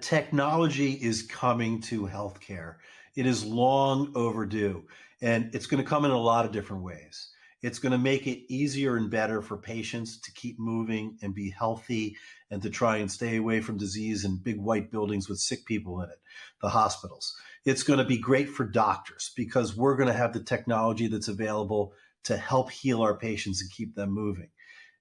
technology is coming to healthcare. It is long overdue, and it's going to come in a lot of different ways. It's going to make it easier and better for patients to keep moving and be healthy and to try and stay away from disease in big white buildings with sick people in it, the hospitals. It's going to be great for doctors because we're going to have the technology that's available to help heal our patients and keep them moving.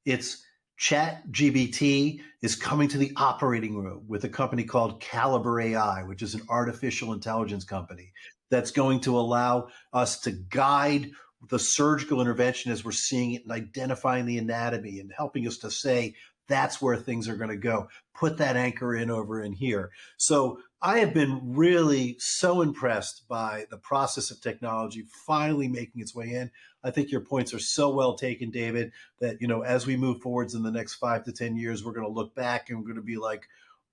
It's ChatGPT is coming to the operating room with a company called Caliber AI, which is an artificial intelligence company that's going to allow us to guide the surgical intervention as we're seeing it and identifying the anatomy and helping us to say, that's where things are going to go. Put that anchor in over in here. So I have been really so impressed by the process of technology finally making its way in. I think your points are so well taken, David, that, as we move forwards in the next 5 to 10 years, we're going to look back and we're going to be like,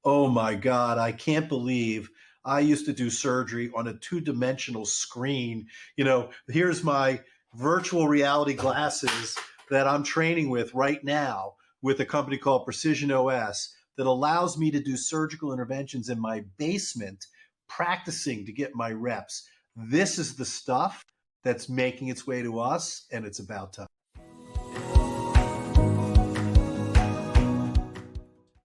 oh my God, I can't believe I used to do surgery on a 2-dimensional screen. Here's my virtual reality glasses that I'm training with right now with a company called Precision OS that allows me to do surgical interventions in my basement, practicing to get my reps. This is the stuff that's making its way to us, and it's about time.